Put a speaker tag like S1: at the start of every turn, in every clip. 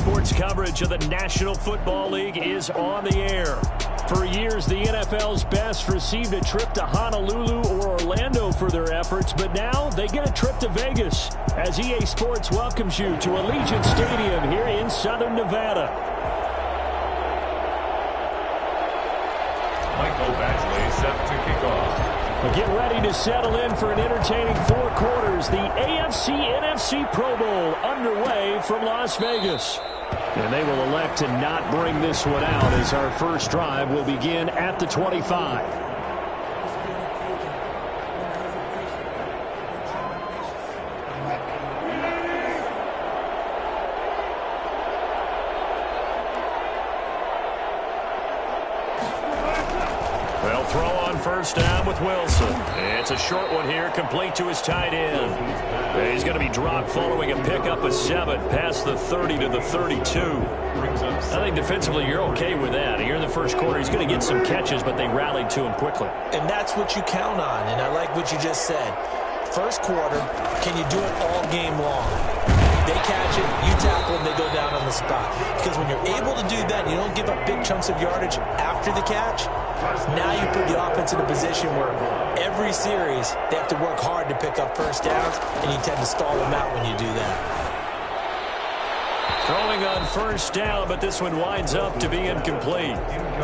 S1: Sports coverage of the National Football League is on the air. For years, the NFL's best received a trip to Honolulu or Orlando for their efforts, but now they get a trip to Vegas as EA Sports welcomes you to Allegiant Stadium here in Southern Nevada.
S2: Michael Badgley set to kick off.
S1: Get ready to settle in for an entertaining 4 quarters. The AFC-NFC Pro Bowl underway from Las Vegas. And they will elect to not bring this one out as our first drive will begin at the 25. They'll throw on first down with Wilson. It's a short one here, complete to his tight end. He's going to be dropped following a pickup of 7 past the 30 to the 32. I think defensively you're okay with that. Here in the first quarter, he's going to get some catches, but they rallied to him quickly.
S3: And that's what you count on, and I like what you just said. First quarter, can you do it all game long? They catch it, you tackle them, they go down on the spot. Because when you're able to do that, and you don't give up big chunks of yardage after the catch, now you put the offense in a position where every series they have to work hard to pick up first downs, and you tend to stall them out when you do that.
S1: Throwing on first down, but this one winds up to be incomplete.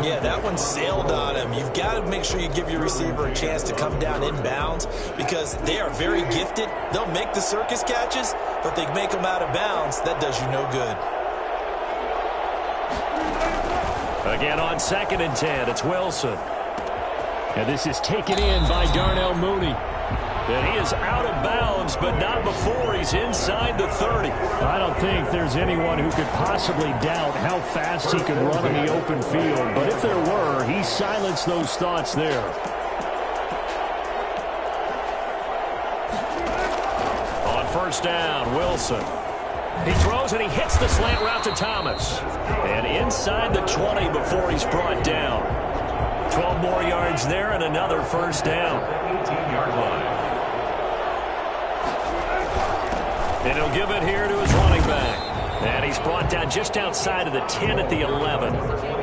S3: Yeah, that one sailed on him. You've got to make sure you give your receiver a chance to come down inbounds because they are very gifted. They'll make the circus catches, but they make them out of bounds. That does you no good.
S1: Again on 2nd and 10, it's Wilson. And this is taken in by Darnell Mooney. And he is out of bounds, but not before he's inside the 30. I don't think there's anyone who could possibly doubt how fast he could run in the open field. But if there were, he silenced those thoughts there. On first down, Wilson. He throws and he hits the slant route to Thomas. And inside the 20 before he's brought down. 12 more yards there and another first down.
S2: 18-yard line.
S1: And he'll give it here to his running back. And he's brought down just outside of the 10 at the 11.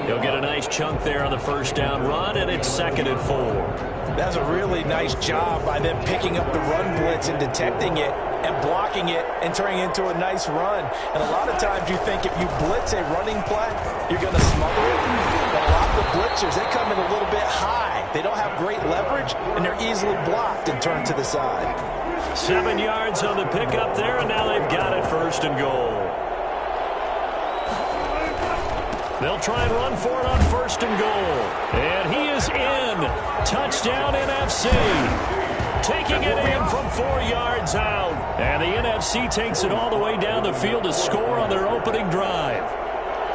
S1: He'll get a nice chunk there on the first down run, and it's 2nd and 4.
S3: That's a really nice job by them picking up the run blitz and detecting it and blocking it and turning it into a nice run. And a lot of times you think if you blitz a running play, you're going to smother it. But a lot of the blitzers, they come in a little bit high. They don't have great leverage, and they're easily blocked and turned to the side.
S1: 7 yards on the pickup there, and now they've got it 1st and goal. They'll try and run for it on 1st and goal. And he is in. Touchdown NFC. Taking it in from 4 yards out. And the NFC takes it all the way down the field to score on their opening drive.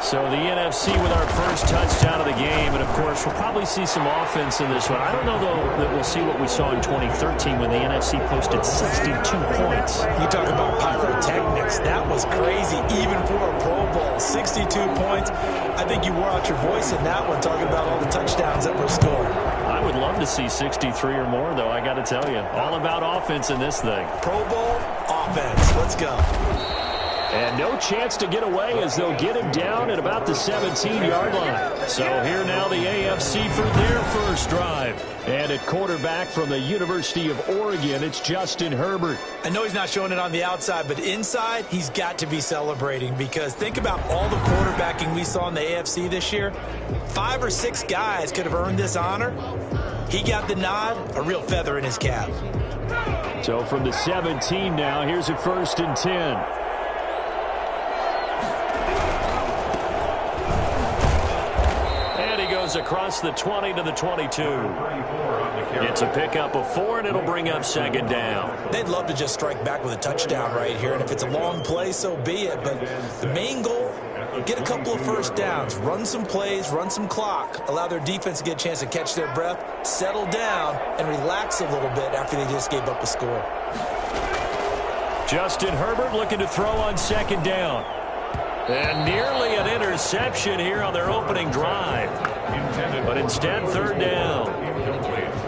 S1: So the NFC with our first touchdown of the game. And, of course, we'll probably see some offense in this one. I don't know, though, that we'll see what we saw in 2013 when the NFC posted 62 points.
S3: You talk about pyrotechnics. That was crazy, even for a Pro Bowl. 62 points. I think you wore out your voice in that one talking about all the touchdowns that were scored.
S1: I would love to see 63 or more, though, I got to tell you. All about offense in this thing.
S3: Pro Bowl offense. Let's go.
S1: And no chance to get away as they'll get him down at about the 17-yard line. So here now the AFC for their first drive. And at quarterback from the University of Oregon, it's Justin Herbert.
S3: I know he's not showing it on the outside, but inside, he's got to be celebrating because think about all the quarterbacking we saw in the AFC this year. 5 or 6 guys could have earned this honor. He got the nod, a real feather in his cap.
S1: So from the 17 now, here's a 1st and 10. Across the 20 to the 22. It's a pickup of 4, and it'll bring up 2nd down.
S3: They'd love to just strike back with a touchdown right here, and if it's a long play, so be it. But the main goal, get a couple of first downs, run some plays, run some clock, allow their defense to get a chance to catch their breath, settle down, and relax a little bit after they just gave up a score.
S1: Justin Herbert looking to throw on 2nd down. And nearly an interception here on their opening drive. But instead, 3rd down.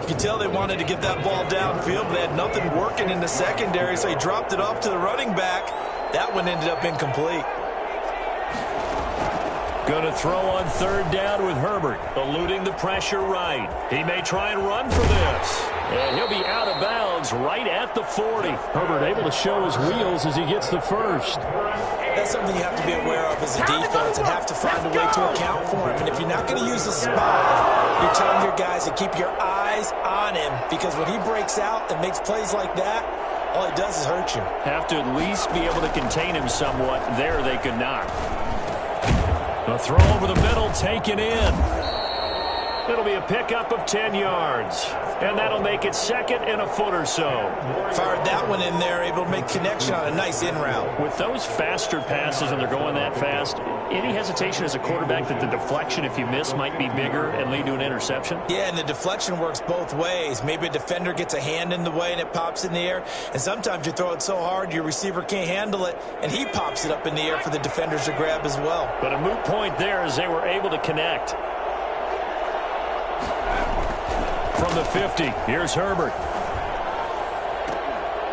S3: You can tell they wanted to get that ball downfield, but they had nothing working in the secondary, so he dropped it off to the running back. That one ended up incomplete.
S1: Going to throw on third down with Herbert, eluding the pressure right. He may try and run for this. And he'll be out of bounds right at the 40.
S4: Herbert able to show his wheels as he gets the first.
S3: That's something you have to be aware of as a defense and have to find a way to account for him. And if you're not going to use the spy, you're telling your guys to keep your eyes on him, because when he breaks out and makes plays like that, all he does is hurt you.
S1: Have to at least be able to contain him somewhat. There they could not. A throw over the middle, taken in. It'll be a pickup of 10 yards. And that'll make it second and a foot or so.
S3: Fired that one in there, able to make connection on a nice in route.
S1: With those faster passes and they're going that fast, any hesitation as a quarterback that the deflection, if you miss, might be bigger and lead to an interception?
S3: Yeah, and the deflection works both ways. Maybe a defender gets a hand in the way and it pops in the air. And sometimes you throw it so hard your receiver can't handle it, and he pops it up in the air for the defenders to grab as well.
S1: But a moot point there as they were able to connect. From the 50, here's Herbert.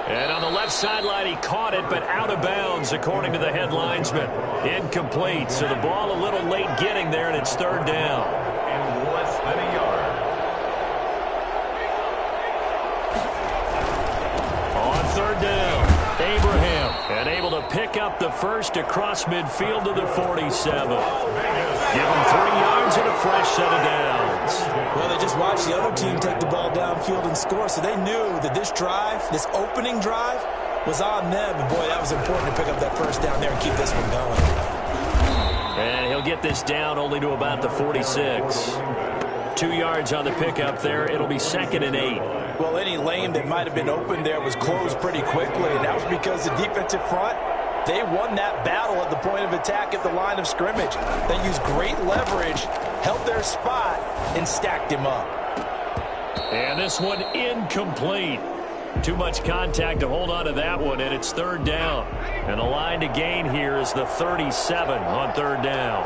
S1: And on the left sideline, he caught it, but out of bounds, according to the head linesman. Incomplete, so the ball a little late getting there, and it's third down.
S2: And less than a yard.
S1: On third down, Abraham, and able to pick up the first across midfield to the 47. Give him 3 yards and a fresh set of downs.
S3: Well, they just watched the other team take the ball downfield and score, so they knew that this drive, this opening drive, was on them. And, boy, that was important to pick up that first down there and keep this one going.
S1: And he'll get this down only to about the 46. 2 yards on the pickup there. It'll be second and 8.
S3: Well, any lane that might have been open there was closed pretty quickly, and that was because the defensive front, they won that battle at the point of attack at the line of scrimmage. They used great leverage, held their spot, and stacked him up.
S1: And this one incomplete. Too much contact to hold on to that one, and it's third down. And the line to gain here is the 37 on third down.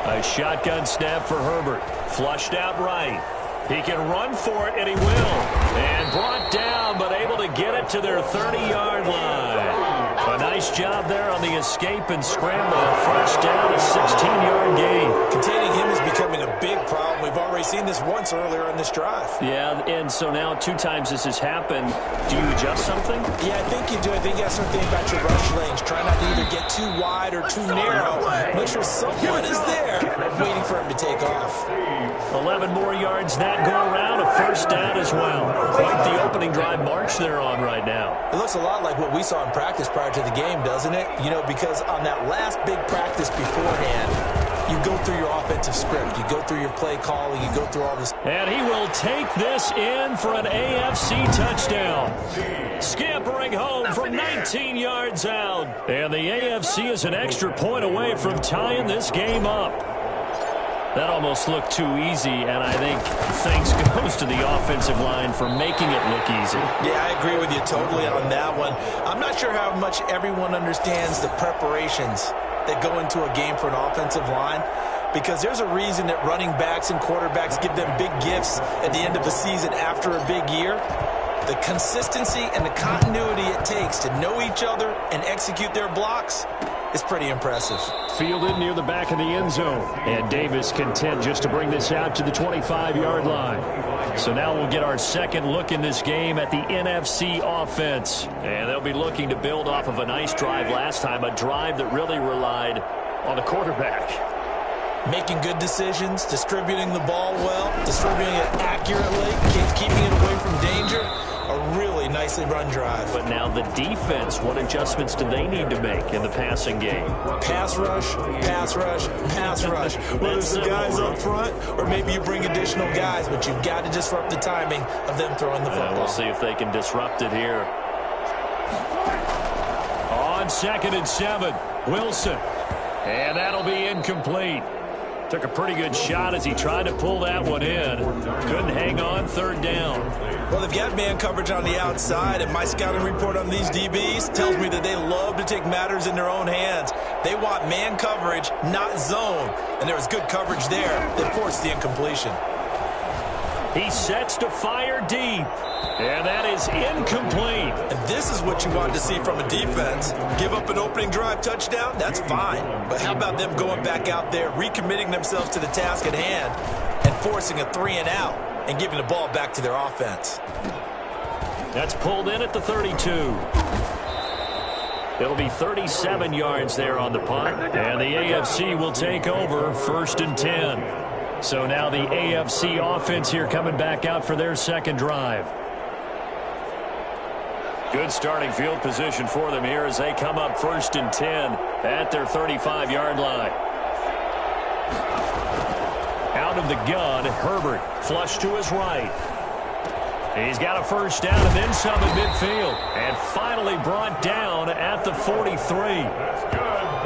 S1: A shotgun snap for Herbert. Flushed out right. He can run for it, and he will. And brought down, but able to get it to their 30-yard line. A nice job there on the escape and scramble. First down, a 16-yard gain.
S3: Containing him is becoming a big problem. We've already seen this once earlier in this drive.
S1: Yeah, and so now 2 times this has happened. Do you adjust something?
S3: Yeah, I think you do. I think you have to think about your rush lanes. Try not to either get too wide or too narrow. Make sure someone is there waiting for him to take off.
S1: 11 more yards that go around. A first down as well. Quite the opening drive march they're on right now.
S3: It looks a lot like what we saw in practice prior to the game, doesn't it? You know, because on that last big practice beforehand, you go through your offensive script. You go through your play calling. You go through all this.
S1: And he will take this in for an AFC touchdown. Scampering home from 19 yards out. And the AFC is an extra point away from tying this game up. That almost looked too easy, and I think thanks goes to the offensive line for making it look easy.
S3: Yeah, I agree with you totally on that one. I'm not sure how much everyone understands the preparations that go into a game for an offensive line, because there's a reason that running backs and quarterbacks give them big gifts at the end of the season after a big year. The consistency and the continuity it takes to know each other and execute their blocks is pretty impressive.
S4: Fielded near the back of the end zone. And Davis content just to bring this out to the 25-yard line.
S1: So now we'll get our second look in this game at the NFC offense. And they'll be looking to build off of a nice drive last time, a drive that really relied on the quarterback.
S3: Making good decisions, distributing the ball well, distributing it accurately, keeping it away from danger. A really nicely run drive.
S1: But now the defense, what adjustments do they need to make in the passing game?
S3: Pass rush, pass rush, pass rush. Whether it's the guys up front or maybe you bring additional guys, but you've got to disrupt the timing of them throwing the football.
S1: We'll see if they can disrupt it here. On 2nd and 7, Wilson. And that'll be incomplete. Took a pretty good shot as he tried to pull that one in. Couldn't hang on, third down.
S3: Well, they've got man coverage on the outside, and my scouting report on these DBs tells me that they love to take matters in their own hands. They want man coverage, not zone, and there was good coverage there that forced the incompletion.
S1: He sets to fire deep. And that is incomplete.
S3: And this is what you want to see from a defense. Give up an opening drive touchdown, that's fine. But how about them going back out there, recommitting themselves to the task at hand, and forcing a 3-and-out and giving the ball back to their offense.
S1: That's pulled in at the 32. It'll be 37 yards there on the punt. And the AFC will take over 1st and 10. So now the AFC offense here coming back out for their second drive. Good starting field position for them here as they come up 1st and 10 at their 35-yard line. Out of the gun, Herbert flush to his right. He's got a first down and then some at midfield. And finally brought down at the 43.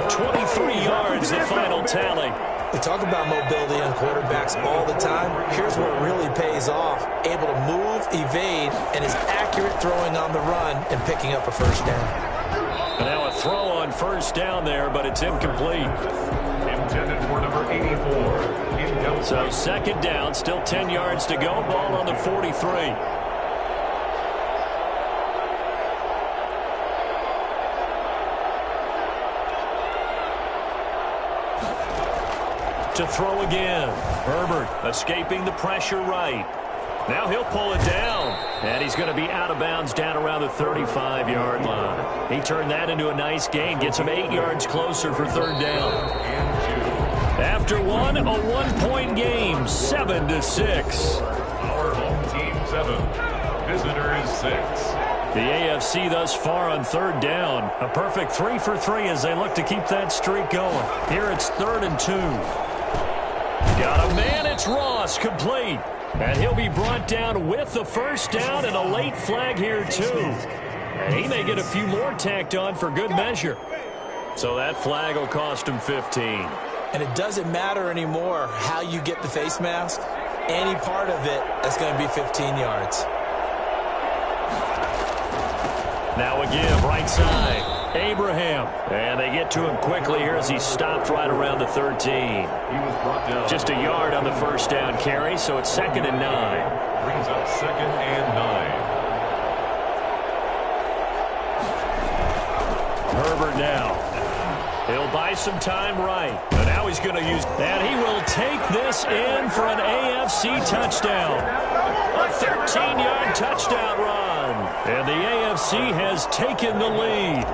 S1: 23 yards, the final tally.
S3: We talk about mobility on quarterbacks all the time. Here's where it really pays off. Able to move, evade, and is accurate throwing on the run and picking up a first down.
S1: And now a throw on first down there, but it's incomplete.
S2: Intended for number 84.
S1: So second down, still 10 yards to go. Ball on the 43. To throw again. Herbert escaping the pressure right. Now he'll pull it down. And he's going to be out of bounds down around the 35-yard line. He turned that into a nice gain. Gets him 8 yards closer for third down. After one, a one-point game, 7-6.
S2: Our home team 7, visitors 6.
S1: The AFC thus far on third down. A perfect 3 for 3 as they look to keep that streak going. Here it's 3rd and 2. Got a man, it's Ross, complete. And he'll be brought down with the first down and a late flag here too. And he may get a few more tacked on for good measure. So that flag will cost him 15.
S3: And it doesn't matter anymore how you get the face mask. Any part of it is going to be 15 yards.
S1: Now a give, right side. Abraham. And they get to him quickly here as he stopped right around the 13.
S2: He was brought down.
S1: Just a yard on the first down carry, so it's 2nd and 9.
S2: Brings up 2nd and 9.
S1: Herbert now. He'll buy some time right. And now he's going to use... And he will take this in for an AFC touchdown. A 13-yard touchdown run. And the AFC has taken the lead.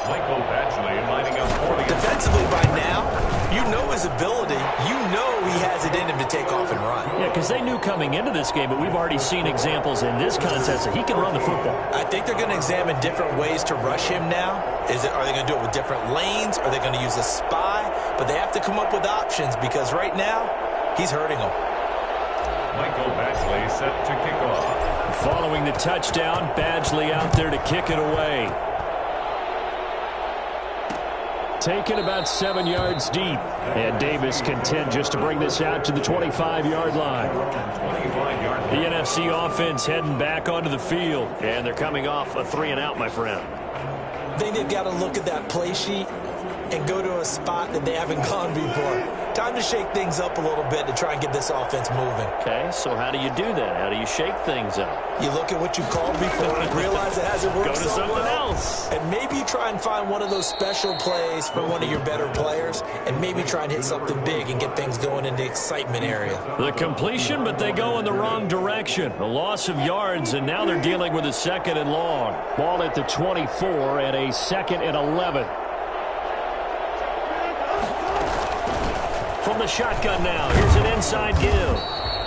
S2: Michael Batchley lining up for the...
S3: Defensively by now, you know his ability. You know he has it in him to take off and run.
S1: Yeah, because they knew coming into this game, but we've already seen examples in this contest that he can run the football.
S3: I think they're going to examine different ways to rush him now. Are they going to do it with different lanes? Are they going to use a spy? But they have to come up with options because right now, he's hurting them.
S2: Michael Batchley set to kick off.
S1: Following the touchdown, Badgley out there to kick it away. Taken about 7 yards deep. And Davis content just to bring this out to the 25-yard line. The NFC offense heading back onto the field. And they're coming off a 3-and-out, my friend.
S3: I think they've got to look at that play sheet and go to a spot that they haven't gone before. Time to shake things up a little bit to try and get this offense moving.
S1: Okay, so how do you do that? How do you shake things up?
S3: You look at what you called before and realize it hasn't worked
S1: so well. Go to something else.
S3: And maybe you try and find one of those special plays for one of your better players and maybe try and hit something big and get things going in the excitement area.
S1: The completion, but they go in the wrong direction. A loss of yards, and now they're dealing with a 2nd and long. Ball at the 24 and a 2nd and 11. From the shotgun now, here's an inside give.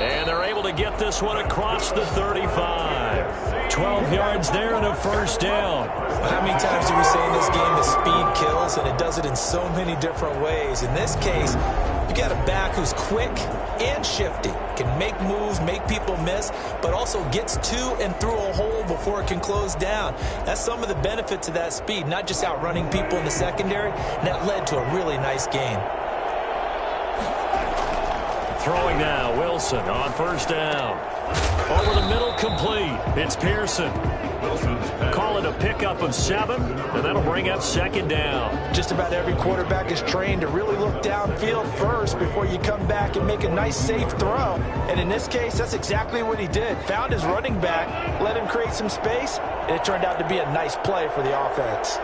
S1: And they're able to get this one across the 35. 12 yards there and a first down.
S3: How many times do we say in this game that speed kills, and it does it in so many different ways? In this case, you got a back who's quick and shifty, can make moves, make people miss, but also gets to and through a hole before it can close down. That's some of the benefits of that speed, not just outrunning people in the secondary, and that led to a really nice game.
S1: Throwing now, Wilson on first down. Over the middle incomplete. It's Pearson. Call it a pickup of 7, and that'll bring up second down.
S3: Just about every quarterback is trained to really look downfield first before you come back and make a nice, safe throw. And in this case, that's exactly what he did. Found his running back, let him create some space, and it turned out to be a nice play for the offense.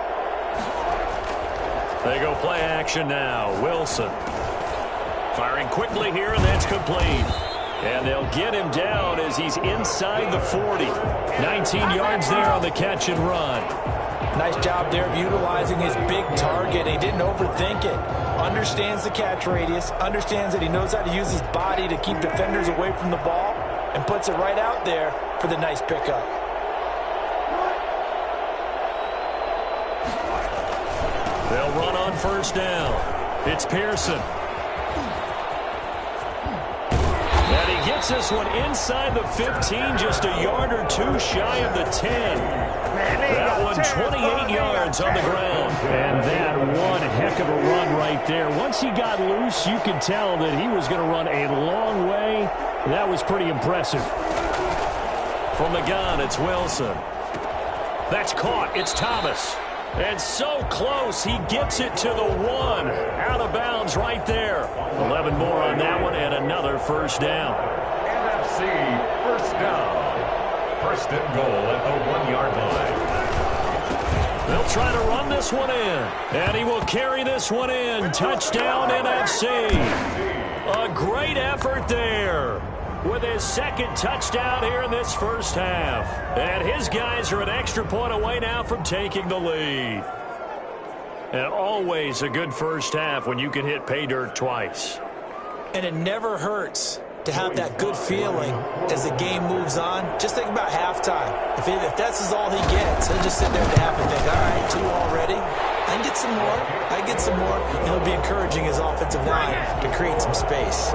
S1: They go play action now. Wilson firing quickly here, and that's complete. And they'll get him down as he's inside the 40. 19 yards there on the catch and run.
S3: Nice job there of utilizing his big target. He didn't overthink it. Understands the catch radius, understands that he knows how to use his body to keep defenders away from the ball, and puts it right out there for the nice pickup.
S1: They'll run on first down. It's Pearson. And he gets this one inside the 15, just a yard or two shy of the 10. That one 28 yards on the ground. And that one heck of a run right there. Once he got loose, you could tell that he was going to run a long way. That was pretty impressive. From the gun, it's Wilson. That's caught. It's Thomas. And so close, he gets it to the 1. Out of bounds right there. 11 more on that one, and another first down.
S2: NFC first down. First and goal at the 1-yard line.
S1: They'll try to run this one in. And he will carry this one in. Touchdown, NFC. A great effort there. With his second touchdown here in this first half. And his guys are an extra point away now from taking the lead. And always a good first half when you can hit pay dirt twice.
S3: And it never hurts to have that good feeling as the game moves on. Just think about halftime. If that's all he gets, he'll just sit there at the half and think, all right, 2 already. I can get some more. I get some more. And he'll be encouraging his offensive line to create some space.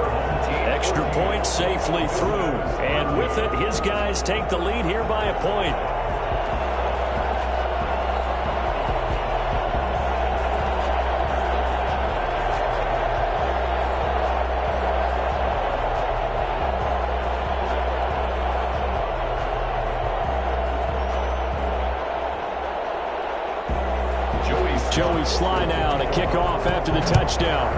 S1: Extra point safely through. And with it, his guys take the lead here by a point. Joey Sly now to kick off after the touchdown.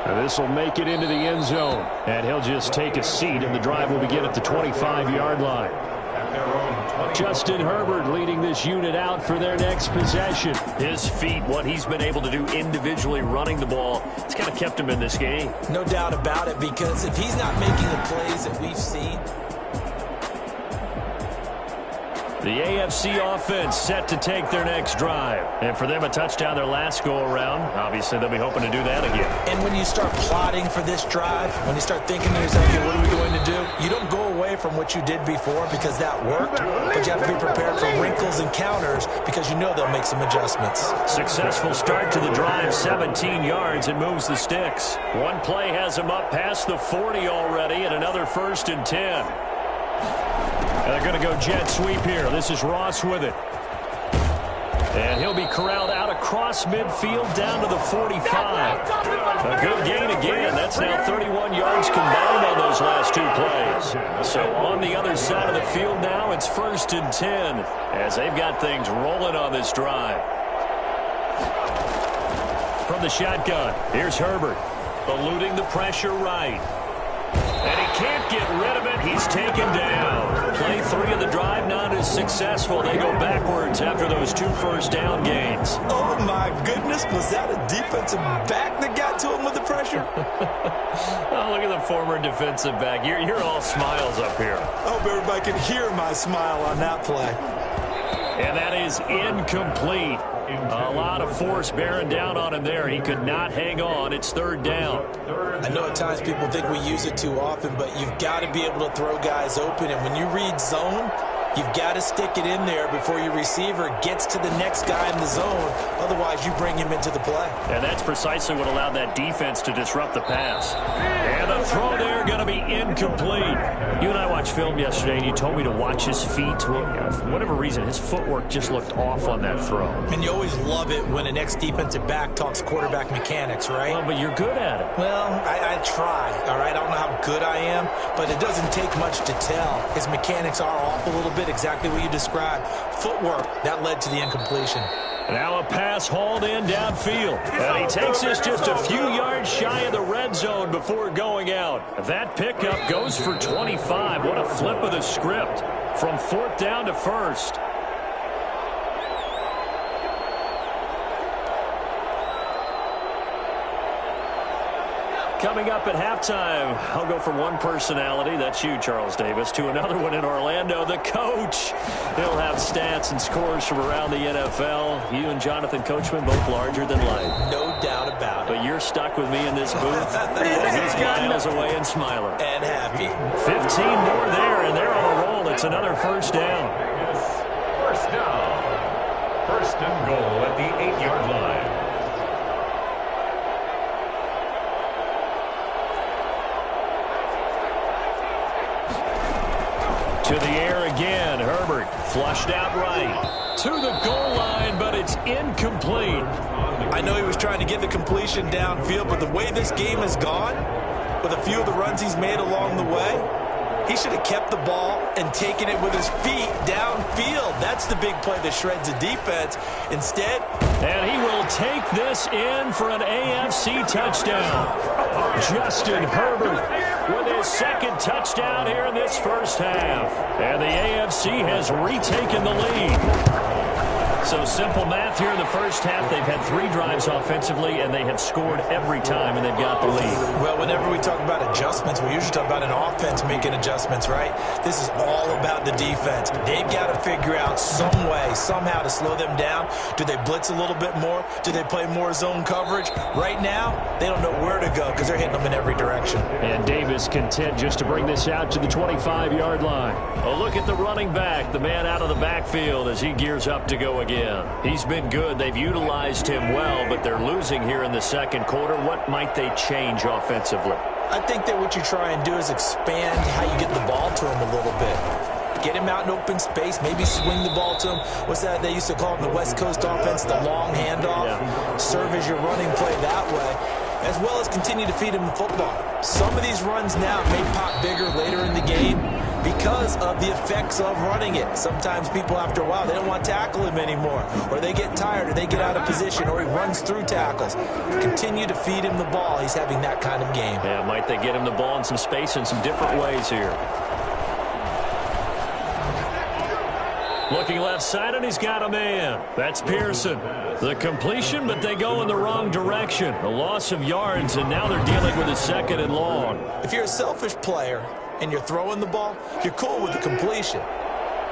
S1: And this will make it into the end zone. And he'll just take a seat, and the drive will begin at the 25-yard line. Justin Herbert leading this unit out for their next possession. His feet, what he's been able to do individually running the ball, it's kind of kept him in this game.
S3: No doubt about it, because if he's not making the plays that we've seen.
S1: The AFC offense set to take their next drive. And for them, a touchdown their last go-around. Obviously, they'll be hoping to do that again.
S3: And when you start plotting for this drive, when you start thinking to yourself, okay, what are we going to do? You don't go away from what you did before because that worked. But you have to be prepared for wrinkles and counters because you know they'll make some adjustments.
S1: Successful start to the drive, 17 yards, and moves the sticks. One play has him up past the 40 already, and another 1st and 10. And they're going to go jet sweep here. This is Ross with it. And he'll be corralled out across midfield down to the 45. A good gain again. That's now 31 yards combined on those last 2 plays. So on the other side of the field now, it's 1st and 10 as they've got things rolling on this drive. From the shotgun, here's Herbert. Eluding the pressure right. And he can't get rid of it. He's taken down. Play 3 of the drive not as successful. They go backwards after those 2 first down gains.
S3: Oh, my goodness. Was that a defensive back that got to him with the pressure?
S1: Oh, look at the former defensive back. You're all smiles up here.
S3: I hope everybody can hear my smile on that play.
S1: And that is incomplete. A lot of force bearing down on him there. He could not hang on. It's 3rd down.
S3: I know at times people think we use it too often, but you've got to be able to throw guys open. And when you read zone, You've got to stick it in there before your receiver gets to the next guy in the zone. Otherwise, you bring him into the play.
S1: And that's precisely what allowed that defense to disrupt the pass. And the throw there going to be incomplete. You and I watched film yesterday, and you told me to watch his feet. For whatever reason, his footwork just looked off on that throw.
S3: And you always love it when an ex-defensive back talks quarterback mechanics, right?
S1: Well, but you're good at it.
S3: Well, I try, all right? I don't know how good I am, but it doesn't take much to tell. His mechanics are off a little bit, exactly what you described. Footwork, that led to the incompletion.
S1: Now a pass hauled in downfield. And he takes this just a few yards shy of the red zone before going out. That pickup goes for 25. What a flip of the script from 4th down to 1st. Coming up at halftime, I'll go from one personality, that's you, Charles Davis, to another one in Orlando, the coach. He'll have stats and scores from around the NFL. You and Jonathan Coachman, both larger than life.
S3: No doubt about it.
S1: But you're stuck with me in this booth. He's miles away and smiling.
S3: And happy.
S1: 15 more there, and they're on a roll. It's another 1st down.
S2: First down. 1st and goal at the 8-yard line.
S1: To the air again. Herbert flushed out right. To the goal line, but it's incomplete.
S3: I know he was trying to get the completion downfield, but the way this game has gone, with a few of the runs he's made along the way, he should have kept the ball and taken it with his feet downfield. That's the big play that shreds the defense. Instead,
S1: and he will take this in for an AFC touchdown. Justin Herbert with his 2nd touchdown here in this 1st half. And the AFC has retaken the lead. So simple math here in the 1st half. They've had 3 drives offensively, and they have scored every time, and they've got the lead.
S3: Well, whenever we talk about adjustments, we usually talk about an offense making adjustments, right? This is all about the defense. They've got to figure out some way, somehow to slow them down. Do they blitz a little bit more? Do they play more zone coverage? Right now, they don't know where to go because they're hitting them in every direction.
S1: And Davis content just to bring this out to the 25-yard line. A look at the running back, the man out of the backfield as he gears up to go again. He's been good. They've utilized him well, but they're losing here in the 2nd quarter. What might they change offensively?
S3: I think that what you try and do is expand how you get the ball to him a little bit. Get him out in open space, maybe swing the ball to him. What's that they used to call it in the West Coast offense, the long handoff? Yeah. Serve as your running play that way, as well as continue to feed him the football. Some of these runs now may pop bigger later in the game because of the effects of running it. Sometimes people, after a while, they don't want to tackle him anymore, or they get tired, or they get out of position, or he runs through tackles. Continue to feed him the ball. He's having that kind of game.
S1: Yeah, might they get him the ball in some space in some different ways here. Looking left side, and he's got a man. That's Pearson. The completion, but they go in the wrong direction. A loss of yards, and now they're dealing with a 2nd and long.
S3: If you're a selfish player and you're throwing the ball, you're cool with the completion.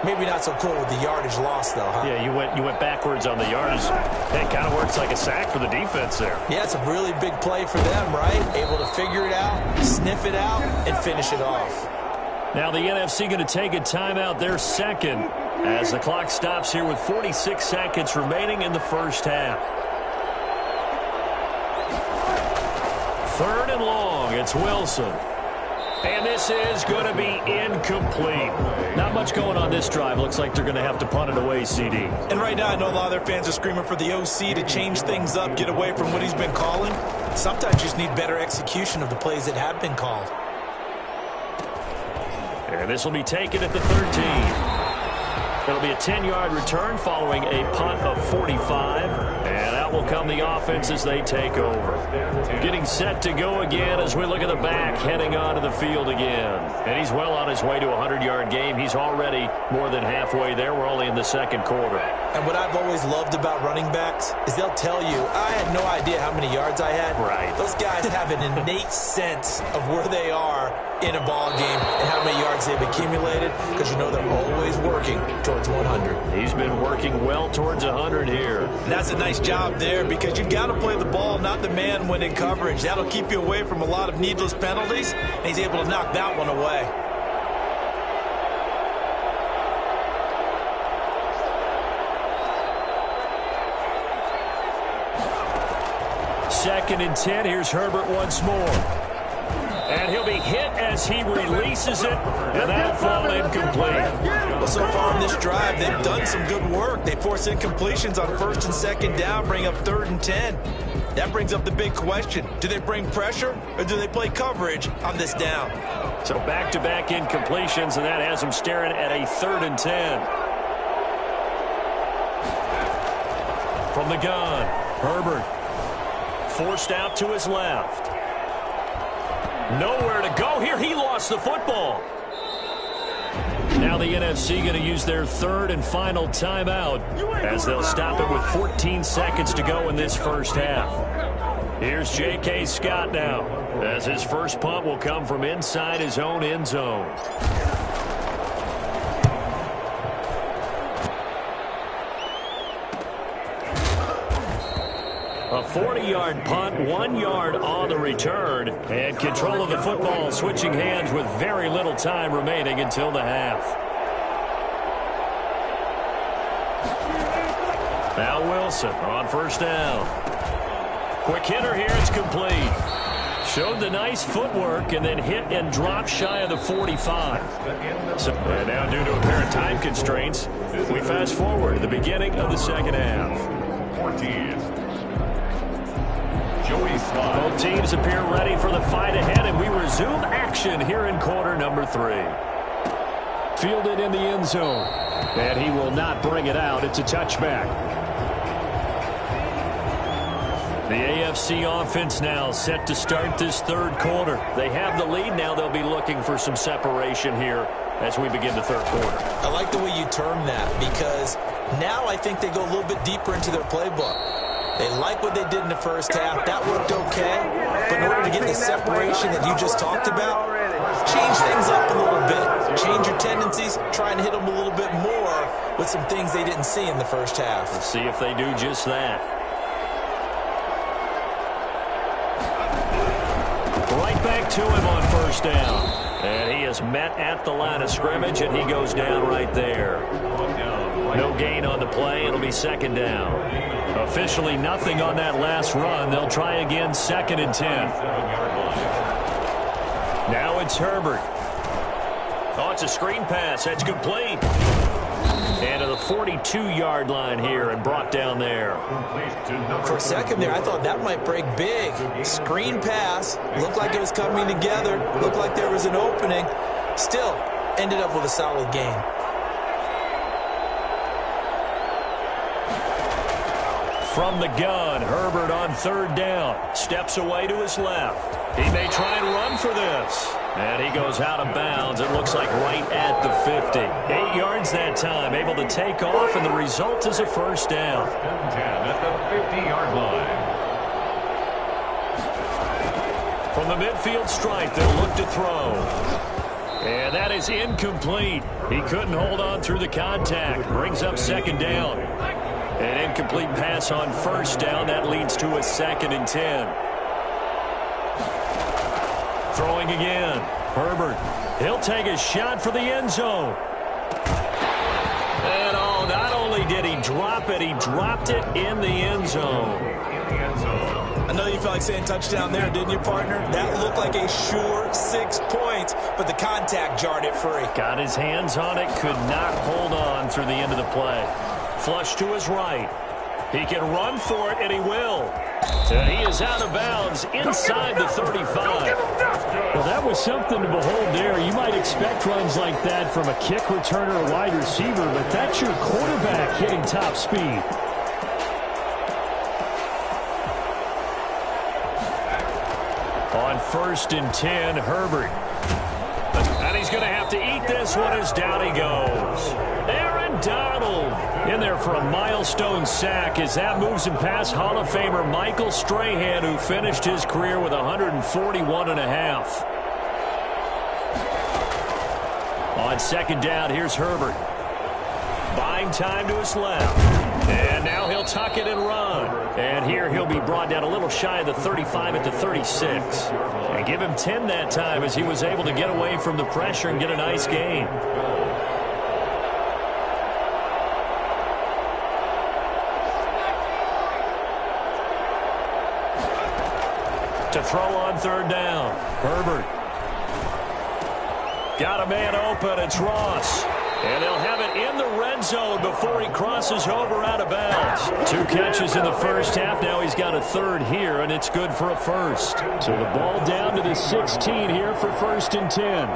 S3: Maybe not so cool with the yardage loss, though, huh?
S1: Yeah, you went backwards on the yardage. It kind of works like a sack for the defense there.
S3: Yeah, it's a really big play for them, right? Able to figure it out, sniff it out, and finish it off.
S1: Now the NFC going to take a timeout, their 2nd, as the clock stops here with 46 seconds remaining in the 1st half. 3rd and long, it's Wilson. And this is going to be incomplete. Not much going on this drive. Looks like they're going to have to punt it away, CD.
S3: And right now, I know a lot of their fans are screaming for the OC to change things up, get away from what he's been calling. Sometimes you just need better execution of the plays that have been called.
S1: And this will be taken at the 13. It'll be a 10-yard return following a punt of 45. And out will come the offense as they take over. Getting set to go again as we look at the back heading onto the field again. And he's well on his way to a 100-yard game. He's already more than halfway there. We're only in the 2nd quarter.
S3: And what I've always loved about running backs is they'll tell you, I had no idea how many yards I had.
S1: Right.
S3: Those guys have an innate sense of where they are in a ball game and how many yards they've accumulated, because you know they're always working towards 100.
S1: He's been working well towards 100 here.
S3: And that's a nice job there, because you've got to play the ball, not the man when in coverage. That'll keep you away from a lot of needless penalties, and he's able to knock that one away.
S1: 2nd and 10. Here's Herbert once more. And he'll be hit as he releases it, and that'll fall incomplete.
S3: Well, so far on this drive, they've done some good work. They force incompletions on 1st and 2nd down, bring up 3rd and 10. That brings up the big question. Do they bring pressure, or do they play coverage on this down?
S1: So back-to-back incompletions, and that has them staring at a 3rd and 10. From the gun, Herbert forced out to his left. Nowhere to go here. He lost the football. Now the NFC going to use their 3rd and final timeout as they'll stop it with 14 seconds to go in this first half. Here's J.K. Scott now as his first punt will come from inside his own end zone. A 40-yard punt, 1 yard on the return, and control of the football switching hands with very little time remaining until the half. Now Wilson on 1st down. Quick hitter here, it's complete. Showed the nice footwork and then hit and dropped shy of the 45. And now due to apparent time constraints, we fast forward to the beginning of the second half. Both teams appear ready for the fight ahead, and we resume action here in quarter number 3.
S4: Fielded in the end zone, and he will not bring it out. It's a touchback.
S1: The AFC offense now set to start this 3rd quarter. They have the lead now. They'll be looking for some separation here as we begin the 3rd quarter.
S3: I like the way you term that, because now I think they go a little bit deeper into their playbook. They like what they did in the first half. That worked okay. But in order to get the separation that you just talked about, change things up a little bit. Change your tendencies. Try and hit them a little bit more with some things they didn't see in the first half.
S1: Let's see if they do just that. Right back to him on 1st down. And he is met at the line of scrimmage, and he goes down right there. No gain on the play. It'll be 2nd down. Officially nothing on that last run. They'll try again 2nd and 10. Now it's Herbert. Oh, it's a screen pass. That's complete. And to the 42-yard line here and brought down there.
S3: For a second there, I thought that might break big. Screen pass. Looked like it was coming together. Looked like there was an opening. Still ended up with a solid gain.
S1: From the gun, Herbert on 3rd down. Steps away to his left. He may try and run for this. And he goes out of bounds. It looks like right at the 50. 8 yards that time, able to take off, and the result is a 1st down.
S2: 10 at the 50-yard line.
S1: From the midfield stripe, they'll look to throw. And that is incomplete. He couldn't hold on through the contact. Brings up 2nd down. An incomplete pass on 1st down. That leads to a 2nd and 10. Throwing again. Herbert. He'll take a shot for the end zone. And oh, not only did he drop it, he dropped it in the end zone.
S3: I know you felt like saying touchdown there, didn't you, partner? That looked like a sure 6 points, but the contact jarred it free.
S1: Got his hands on it, could not hold on through the end of the play. Flush to his right. He can run for it, and he will. And he is out of bounds inside the 35.
S4: Well, that was something to behold there. You might expect runs like that from a kick returner or wide receiver, but that's your quarterback hitting top speed.
S1: On 1st and 10, Herbert. And he's going to have to eat this one as down he goes. Aaron Donald in there for a milestone sack as that moves him past Hall of Famer Michael Strahan, who finished his career with 141.5. On 2nd down, here's Herbert. Buying time to his left. And now he'll tuck it and run. And here he'll be brought down a little shy of the 35 at the 36. And give him 10 that time as he was able to get away from the pressure and get a nice gain. to throw on third down. Herbert. Got a man open. It's Ross. And they'll have it in the red zone before he crosses over out of bounds. 2 catches in the first half. Now he's got a third here, and it's good for a first. So the ball down to the 16 here for 1st and 10.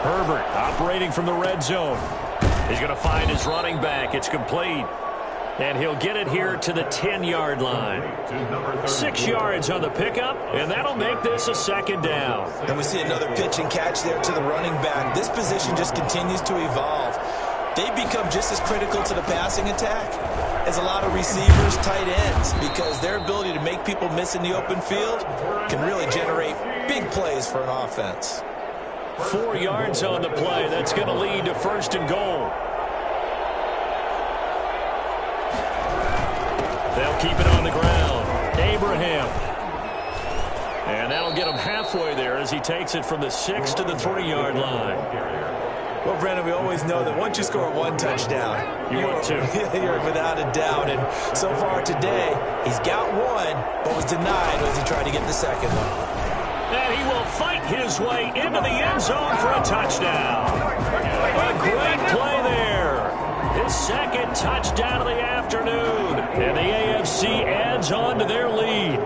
S1: Herbert operating from the red zone. He's going to find his running back. It's complete. And he'll get it here to the 10-yard line. 6 yards on the pickup, and that'll make this a 2nd down.
S3: And we see another pitch and catch there to the running back. This position just continues to evolve. They become just as critical to the passing attack as a lot of receivers, tight ends, because their ability to make people miss in the open field can really generate big plays for an offense.
S1: 4 yards on the play. That's going to lead to 1st and goal. They'll keep it on the ground. Abraham. And that'll get him halfway there as he takes it from the 6 to the 3-yard line.
S3: Well, Brandon, we always know that once you score 1 touchdown,
S1: you want 2.
S3: You're without a doubt. And so far today, he's got 1, but was denied as he tried to get the 2nd one.
S1: And he will fight his way into the end zone for a touchdown. A great play there. His 2nd touchdown of the afternoon. And the AFC adds on to their lead.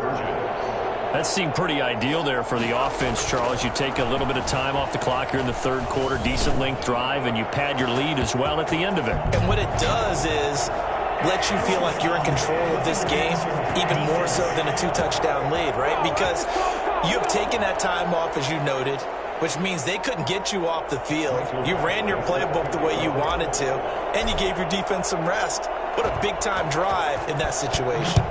S1: That seemed pretty ideal there for the offense, Charles. You take a little bit of time off the clock here in the 3rd quarter, decent length drive, and you pad your lead as well at the end of it.
S3: And what it does is let you feel like you're in control of this game, even more so than a 2-touchdown lead, right? Because you have taken that time off, as you noted, which means they couldn't get you off the field. You ran your playbook the way you wanted to, and you gave your defense some rest. What a big-time drive in that situation.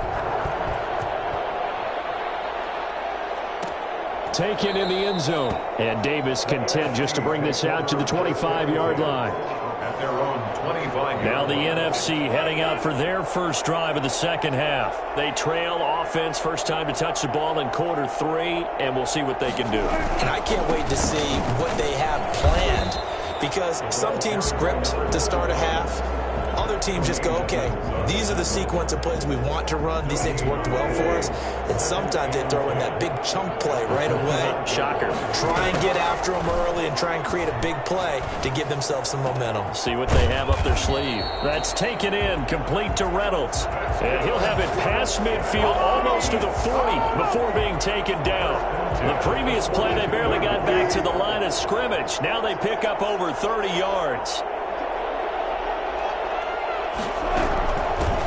S4: Taken in the end zone. And Davis content just to bring this out to the 25-yard line.
S2: At their own 25-yard.
S1: Now the NFC heading out for their first drive of the 2nd half. They trail offense, first time to touch the ball in quarter 3, and we'll see what they can do.
S3: And I can't wait to see what they have planned, because some teams script to start a half. Other teams just go, okay, these are the sequence of plays we want to run. These things worked well for us. And sometimes they throw in that big chunk play right away.
S1: Shocker.
S3: Try and get after them early and try and create a big play to give themselves some momentum.
S1: See what they have up their sleeve. That's taken in, complete to Reynolds. And he'll have it past midfield, almost to the 40 before being taken down. The previous play, they barely got back to the line of scrimmage. Now they pick up over 30 yards.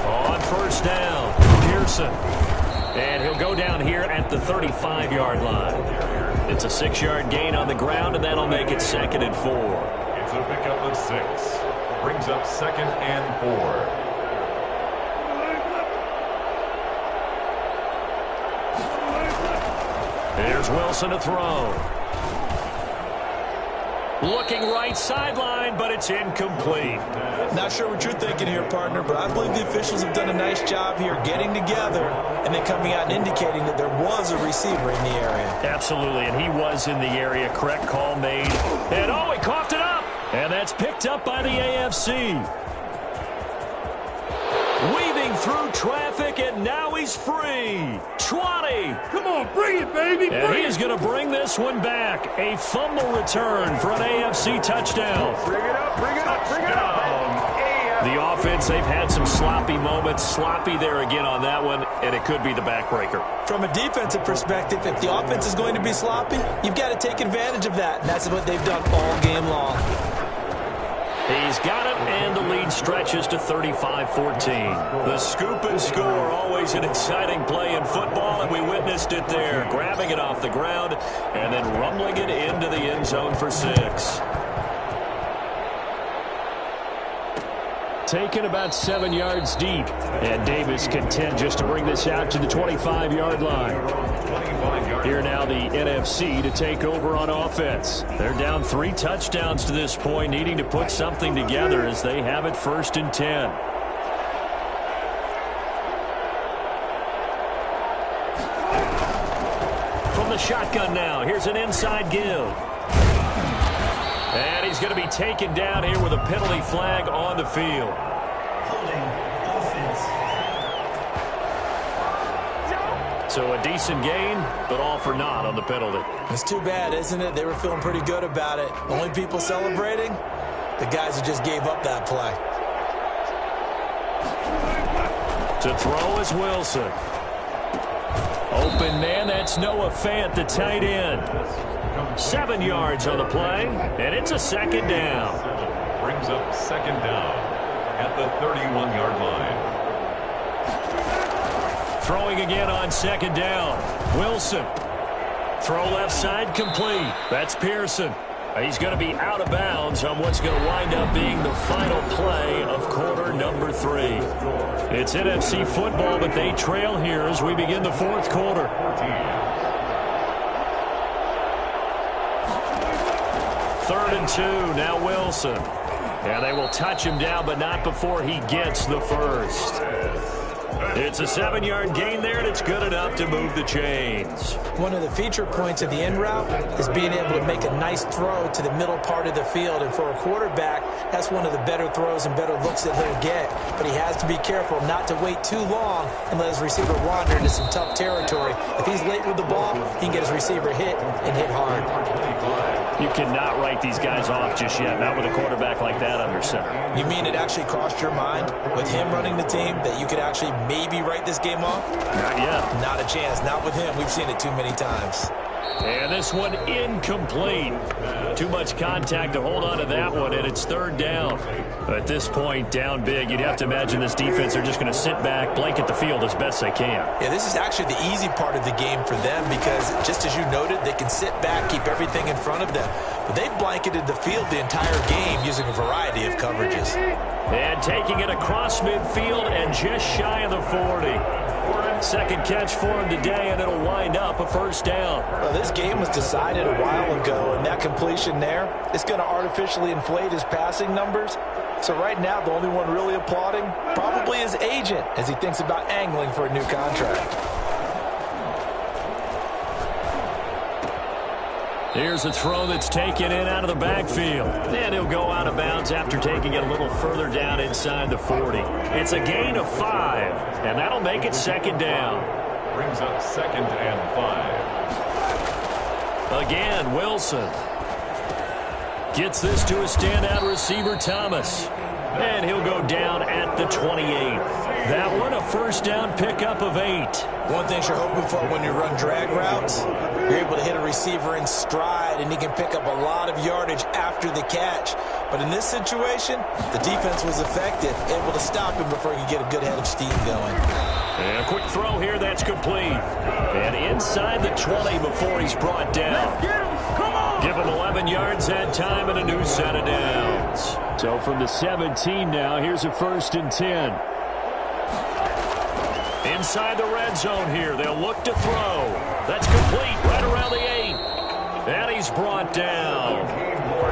S1: On first down, Pearson. And he'll go down here at the 35-yard line. It's a 6-yard gain on the ground, and that'll make it 2nd and 4.
S2: It's a pickup of 6. Brings up 2nd and 4.
S1: Here's Wilson to throw. Looking right sideline, but it's incomplete.
S3: Not sure what you're thinking here, partner, but I believe the officials have done a nice job here getting together and then coming out and indicating that there was a receiver in the area.
S1: Absolutely, and he was in the area. Correct call made. And, oh, he coughed it up. And that's picked up by the AFC. Weaving through traffic, and now he's free. 20.
S5: Come on, bring it, baby.
S1: And he is going to bring this one back. A fumble return for an AFC touchdown.
S2: Bring it up, bring it up, bring it up.
S1: The offense, they've had some sloppy moments. Sloppy there again on that one, and it could be the backbreaker.
S3: From a defensive perspective, if the offense is going to be sloppy, you've got to take advantage of that. And that's what they've done all game long.
S1: He's got it, and the lead stretches to 35-14. The scoop and score, always an exciting play in football, and we witnessed it there. Grabbing it off the ground and then rumbling it into the end zone for 6.
S4: Taken about 7 yards deep. And Davis content just to bring this out to the 25-yard line. Here now the NFC to take over on offense. They're down 3 touchdowns to this point, needing to put something together as they have it 1st and 10. From the shotgun now, here's an inside give. And he's going to be taken down here with a penalty flag on the field.
S1: So a decent gain, but all for naught on the penalty.
S3: It's too bad, isn't it? They were feeling pretty good about it. The only people celebrating, the guys who just gave up that play.
S1: To throw is Wilson. Open man, that's Noah Fant, the tight end. 7 yards on the play, and it's a second down.
S2: Brings up second down at the 31-yard line.
S1: Throwing again on second down. Wilson. Throw left side complete. That's Pearson. He's going to be out of bounds on what's going to wind up being the final play of quarter number 3. It's NFC football, but they trail here as we begin the fourth quarter. Third and 2, now Wilson. And they will touch him down, but not before he gets the first. It's a 7-yard gain there, and it's good enough to move the chains.
S3: One of the feature points of the end route is being able to make a nice throw to the middle part of the field. And for a quarterback, that's one of the better throws and better looks that he'll get. But he has to be careful not to wait too long and let his receiver wander into some tough territory. If he's late with the ball, he can get his receiver hit and hit hard.
S1: You cannot write these guys off just yet, not with a quarterback like that under center.
S3: You mean it actually crossed your mind with him running the team that you could actually maybe write this game off?
S1: Not yet.
S3: Not a chance. Not with him. We've seen it too many times.
S1: And this one incomplete. Too much contact to hold on to that one, and it's third down. At this point, down big, you'd have to imagine this defense are just going to sit back, blanket the field as best they can.
S3: Yeah, this is actually the easy part of the game for them because, just as you noted, they can sit back, keep everything in front of them. But they've blanketed the field the entire game using a variety of coverages.
S1: And taking it across midfield and just shy of the 40. Second catch for him today, and it'll wind up a first down.
S3: Well, this game was decided a while ago, and that completion there is going to artificially inflate his passing numbers. So right now, the only one really applauding probably his agent as he thinks about angling for a new contract.
S1: Here's a throw that's taken in out of the backfield. And he'll go out of bounds after taking it a little further down inside the 40. It's a gain of 5, and that'll make it second down.
S2: Brings up second and 5.
S1: Again, Wilson gets this to a standout receiver, Thomas. And he'll go down at the 28. That one, a first down pickup of 8.
S3: One thing you're hoping for when you run drag routes, you're able to hit a receiver in stride, and he can pick up a lot of yardage after the catch. But in this situation, the defense was effective, able to stop him before he could get a good head of steam going.
S1: And a quick throw here, that's complete. And inside the 20 before he's brought down. Give him 11 yards that time and a new set of downs. So from the 17 now, here's a first and 10. Inside the red zone here, they'll look to throw. That's complete right around the 8. And he's brought down.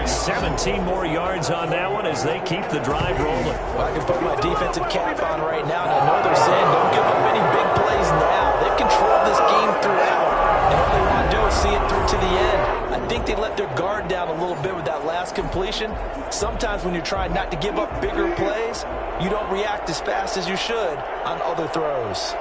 S1: 17 more yards on that one as they keep the drive rolling.
S3: Well, I can put my defensive cap on right now, and I know they're saying don't give up any big plays now. They've controlled this game throughout, and all they want to do is see it through to the end. I think they let their guard down a little bit with that last completion. Sometimes when you're trying not to give up bigger plays, you don't react as fast as you should on other throws.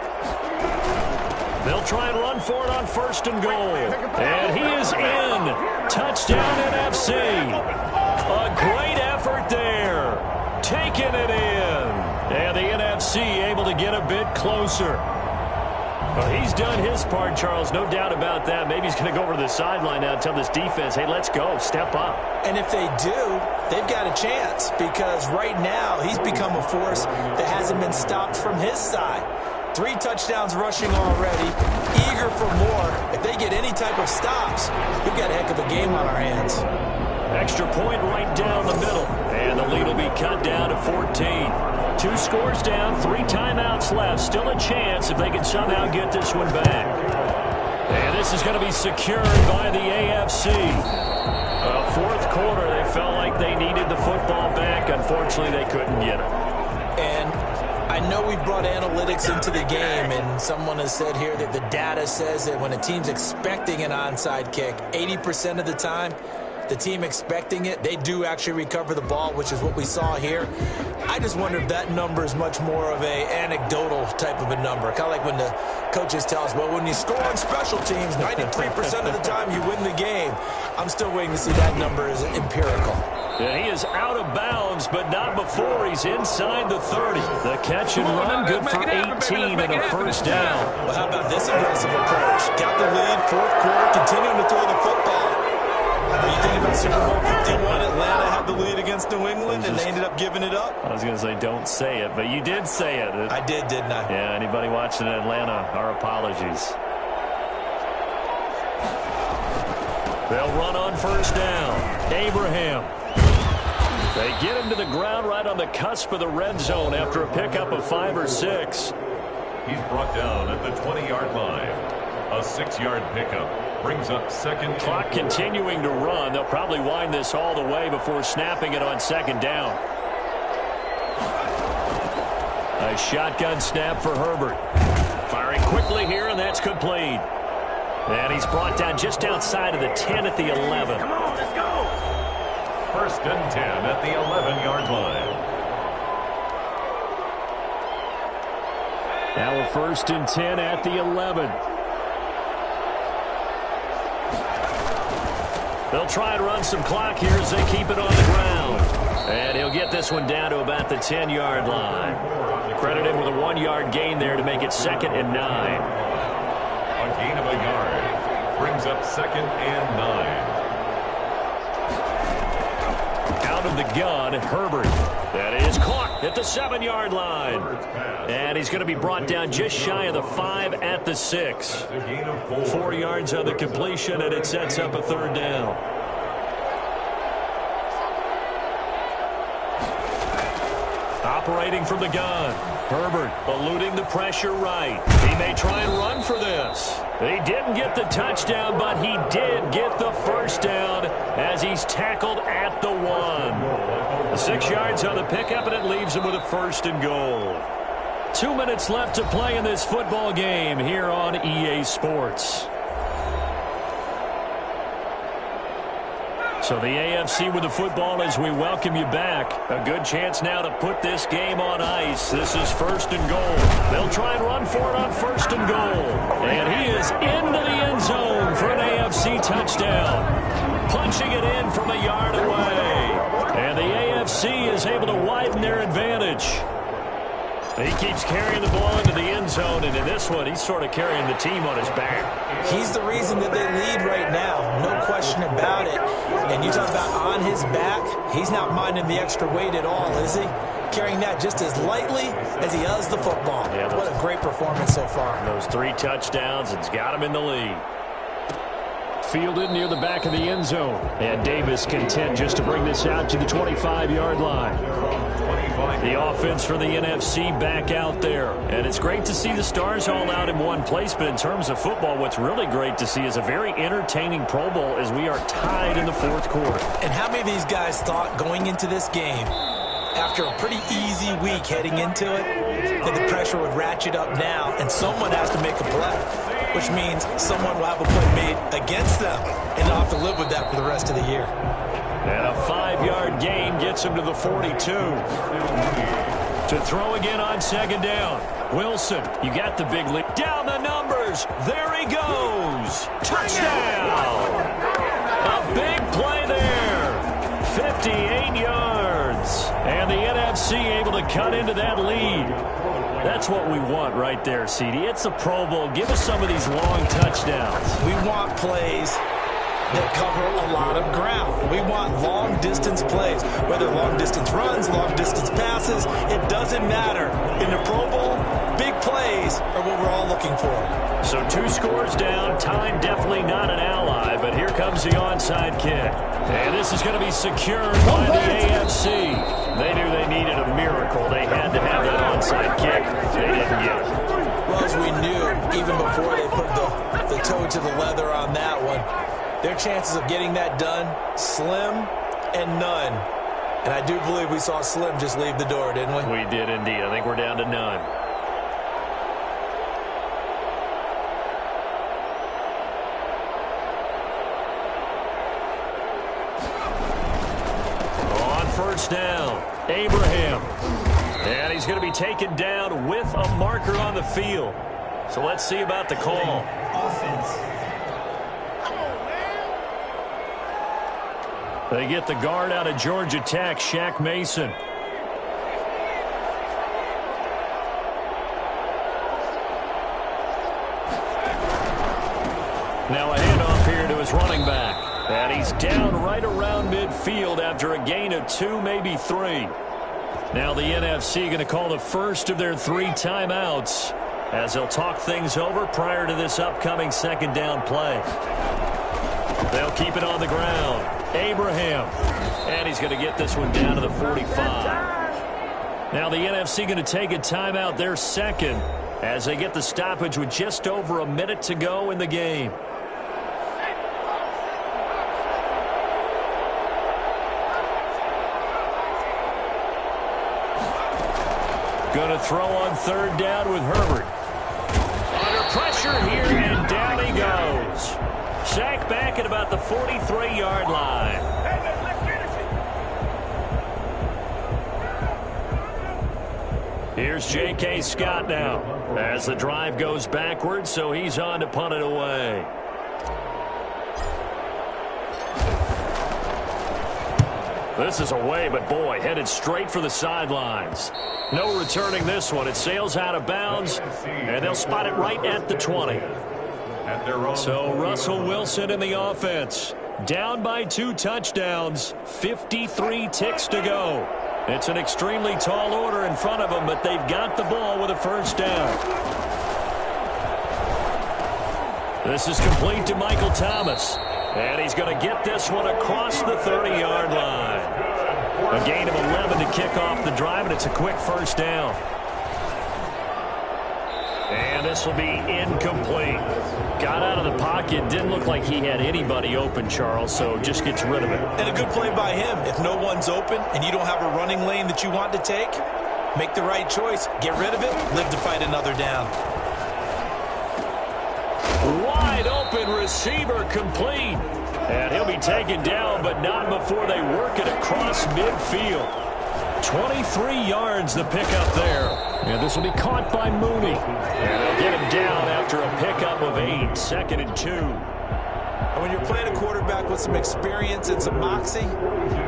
S1: They'll try and run for it on first and goal. And he is in. Touchdown NFC. A great effort there. Taking it in. And the NFC able to get a bit closer. Well, he's done his part, Charles. No doubt about that. Maybe he's going to go over to the sideline now and tell this defense, hey, let's go. Step up.
S3: And if they do, they've got a chance because right now he's become a force that hasn't been stopped from his side. 3 touchdowns rushing already, eager for more. If they get any type of stops, we've got a heck of a game on our hands.
S1: Extra point right down the middle. And the lead will be cut down to 14. 2 scores down, 3 timeouts left. Still a chance if they can somehow get this one back. And this is going to be secured by the AFC. Fourth quarter, they felt like they needed the football back. Unfortunately, they couldn't get it.
S3: And I know we brought analytics into the game, and someone has said here that the data says that when a team's expecting an onside kick, 80% of the time, the team expecting it, they do actually recover the ball, which is what we saw here. I just wonder if that number is much more of a anecdotal type of a number. Kind of like when the coaches tell us, well, when you score on special teams, 93% of the time you win the game. I'm still waiting to see that number is empirical.
S1: And he is out of bounds, but not before he's inside the 30. The catch and run, good for 18 and a first down.
S3: Well, how about this aggressive approach? Got the lead, fourth quarter, continuing to throw the football. Are you thinking about Super Bowl 51? Atlanta had the lead against New England, and they ended up giving it up?
S1: I was going to say don't say it, but you did say it.
S3: I did, didn't I?
S1: Yeah, anybody watching Atlanta, our apologies. They'll run on first down. Abraham. They get him to the ground right on the cusp of the red zone after a pickup of 5 or 6.
S2: He's brought down at the 20-yard line. A 6-yard pickup brings up second.
S1: Clock continuing to run. They'll probably wind this all the way before snapping it on second down. A shotgun snap for Herbert. Firing quickly here, and that's complete. And he's brought down just outside of the 10 at the 11.
S2: Come on, let's go. First and 10 at the 11-yard line.
S1: Now a first and 10 at the 11. They'll try and run some clock here as they keep it on the ground. And he'll get this one down to about the 10-yard line. Credit him with a 1-yard gain there to make it 2nd and 9.
S2: A gain of a yard brings up 2nd and 9.
S1: Out of the gun, Herbert. That is caught at the 7-yard line. And he's going to be brought down just shy of the 5 at the 6. 4 yards on the completion, and it sets up a 3rd down. Operating from the gun. Herbert eluding the pressure right. He may try and run for this. He didn't get the touchdown, but he did get the first down as he's tackled at the 1. 6 yards on the pickup, and it leaves him with a 1st and goal. 2 minutes left to play in this football game here on EA Sports. So the AFC with the football as we welcome you back. A good chance now to put this game on ice. This is 1st and goal. They'll try and run for it on 1st and goal. And he is into the end zone for an AFC touchdown. Punching it in from a yard away. And the AFC is able to widen their advantage. He keeps carrying the ball into the end zone, and in this one, he's sort of carrying the team on his back.
S3: He's the reason that they lead right now, no question about it. And you talk about on his back, he's not minding the extra weight at all, is he? Carrying that just as lightly as he does the football. Yeah, what a great performance so far.
S1: Those 3 touchdowns, it's got him in the lead. Fielded near the back of the end zone. And Davis content just to bring this out to the 25-yard line. The offense for the NFC back out there. And it's great to see the stars all out in one place, but in terms of football, what's really great to see is a very entertaining Pro Bowl as we are tied in the 4th quarter.
S3: And how many of these guys thought going into this game, after a pretty easy week heading into it, that the pressure would ratchet up now and someone has to make a play, which means someone will have a play made against them and they'll have to live with that for the rest of the year.
S1: And a 5-yard gain gets him to the 42. To throw again on 2nd down. Wilson, you got the big lead. Down the numbers. There he goes. Touchdown. A big play there. 58 yards. And the NFC able to cut into that lead. That's what we want right there, CD. It's a Pro Bowl. Give us some of these long touchdowns.
S3: We want plays that cover a lot of ground. We want long-distance plays, whether long-distance runs, long-distance passes. It doesn't matter. In the Pro Bowl, big plays are what we're all looking for.
S1: So 2 scores down. Time definitely not an ally, but here comes the onside kick. And this is going to be secured by the AFC. They knew they needed a miracle. They had to have that onside kick. They didn't get it.
S3: Well, as we knew, even before they put the toe to the leather on that one, their chances of getting that done, slim and none. And I do believe we saw Slim just leave the door, didn't we?
S1: We did indeed. I think we're down to none. first down. Abraham. And he's going to be taken down with a marker on the field. So let's see about the call. They get the guard out of Georgia Tech, Shaq Mason. Now a handoff here to his running back. And he's down right around midfield after a gain of 2, maybe 3. Now the NFC going to call the first of their 3 timeouts as they'll talk things over prior to this upcoming second down play. They'll keep it on the ground. Abraham. And he's going to get this one down to the 45. Now the NFC going to take a timeout, their second, as they get the stoppage with just over a minute to go in the game. Going to throw on third down with Herbert. Under pressure here, and down he goes. Sacked back at about the 43-yard line. Here's J.K. Scott now as the drive goes backwards, so he's on to punt it away. This is away, but boy, headed straight for the sidelines. No returning this one. It sails out of bounds, and they'll spot it right at the 20. So Russell Wilson in the offense. Down by 2 touchdowns, 53 ticks to go. It's an extremely tall order in front of them, but they've got the ball with a first down. This is complete to Michael Thomas. And he's going to get this one across the 30-yard line. A gain of 11 to kick off the drive, and it's a quick first down. And this will be incomplete. Got out of the pocket. Didn't look like he had anybody open, Charles, so just gets rid of it.
S3: And a good play by him. If no one's open and you don't have a running lane that you want to take, make the right choice. Get rid of it. Live to fight another down.
S1: Wide open receiver complete. And he'll be taken down, but not before they work it across midfield. 23 yards the pickup there. And this will be caught by Mooney. And they'll get him down after a pickup of 8, 2nd and 2.
S3: And when you're playing a quarterback with some experience and some moxie,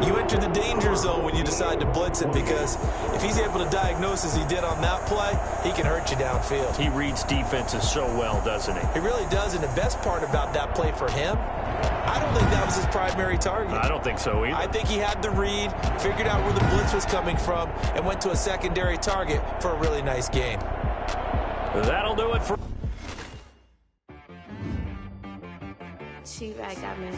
S3: you enter the danger zone when you decide to blitz it, because if he's able to diagnose as he did on that play, he can hurt you downfield.
S1: He reads defenses so well, doesn't he?
S3: He really does, and the best part about that play for him, I don't think that was his primary target.
S1: I don't think so either.
S3: I think he had the read, figured out where the blitz was coming from, and went to a secondary target for a really nice gain.
S1: That'll do it for...
S5: She right got me.